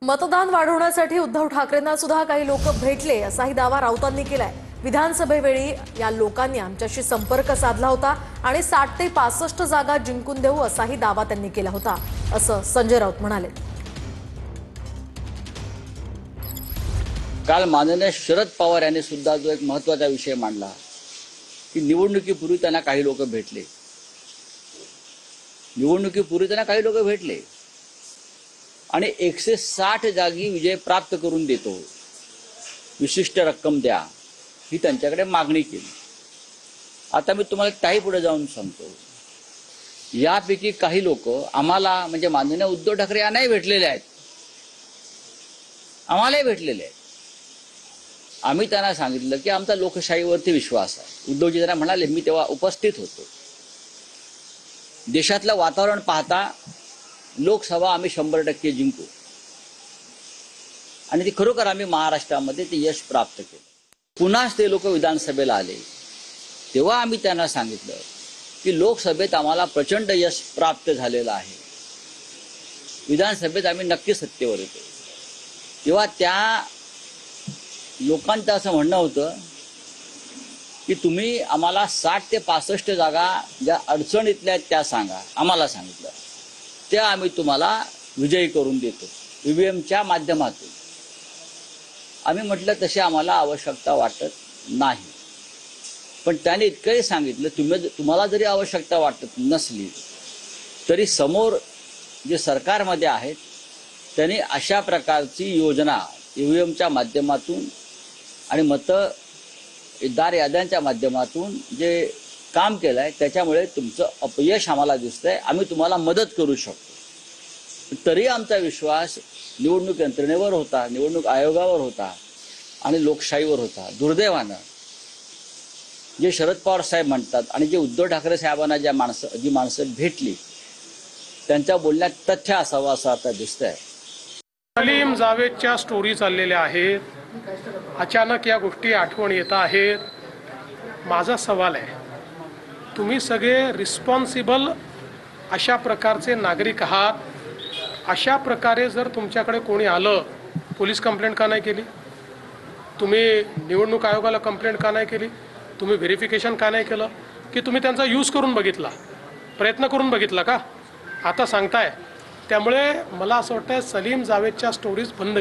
मतदान वाढवण्यासाठी उद्धव ठाकरेंना सुद्धा काही लोक भेटले असाही दावा राऊतांनी केलाय। विधानसभेवेळी या लोकांनी आमच्याशी संपर्क साधला होता आणि 60 ते 65 जागा जिंकून देऊ असाही दावा त्यांनी केला होता, असं संजय राऊत म्हणाले। काल माननीय शरद पवार यांनी सुद्धा जो एक महत्त्वाचा विषय मांडला की निवडणुकीपूर्वी त्यांना काही लोक भेटले, आणि 160 जागी विजय प्राप्त करून देतो, विशिष्ट रक्कम द्या, ही त्यांच्याकडे मागणी केली। आता मी तुम्हाला काही पुढे जाऊन सांगतो, यापैकी काही लोक आम्हाला म्हणजे माननीय उद्धव ठाकरे यांनाही भेटलेले आहेत, आम्हालाही भेटलेले आहेत। आम्ही त्यांना सांगितलं की आमचा लोकशाहीवरती विश्वास आहे। उद्धवजी त्यांना म्हणाले, मी तेव्हा उपस्थित होतो, देशातलं वातावरण पाहता लोकसभा आम्ही 100% जिंकू, आणि ते खरोखर आम्ही महाराष्ट्रामध्ये ते यश प्राप्त केलं। पुन्हाच ते लोक विधानसभेला आले, तेव्हा आम्ही त्यांना सांगितलं की लोकसभेत आम्हाला प्रचंड यश प्राप्त झालेलं आहे, विधानसभेत आम्ही नक्की सत्तेवर येतो। तेव्हा त्या लोकांचं असं म्हणणं होतं की तुम्ही आम्हाला 60 ते 65 जागा ज्या अडचणीतल्या आहेत त्या सांगा। आम्हाला सांगितलं त्या आम्ही तुम्हाला विजयी करून देतो ईव्हीएमच्या माध्यमातून। आम्ही म्हटलं तशी आम्हाला आवश्यकता वाटत नाही, पण त्याने इतकंही सांगितलं तुम्हाला जरी आवश्यकता वाटत नसली तरी समोर जे सरकारमध्ये आहेत त्यांनी अशा प्रकारची योजना ईव्हीएमच्या माध्यमातून आणि मतदार याद्यांच्या माध्यमातून जे काम केलं आहे त्याच्यामुळे तुमचं अपयश आम्हाला दिसतंय, आम्ही तुम्हाला मदत करू शकतो। तरी आमचा विश्वास निवडणूक यंत्रणेवर होता, निवडणूक आयोगावर होता आणि लोकशाहीवर होता। दुर्दैवानं जे शरद पवार साहेब म्हणतात आणि जे उद्धव ठाकरे साहेबांना जी माणसं भेटली त्यांच्या बोलण्यात तथ्य असावं असं आता दिसतंय। सलीम जावेदच्या स्टोरी चाललेल्या आहेत, अचानक या गोष्टी आठवण येत आहेत। माझा सवाल आहे, तुम्ही सगळे रिस्पॉन्सिबल अशा प्रकारचे नागरिक आहात, अशा प्रकारे जर तुमच्याकडे कोणी आलं, पोलीस कंप्लेंट का नाही केली? तुम्ही निवडणूक आयोगाला कंप्लेंट का नाही केली? तुम्ही व्हेरिफिकेशन का नाही केलं? की तुम्ही त्यांचा यूज करून बघितला, प्रयत्न करून बघितला का? आता सांगताय, त्यामुळे मला असं वाटतं सलीम जावेदच्या स्टोरीज बंद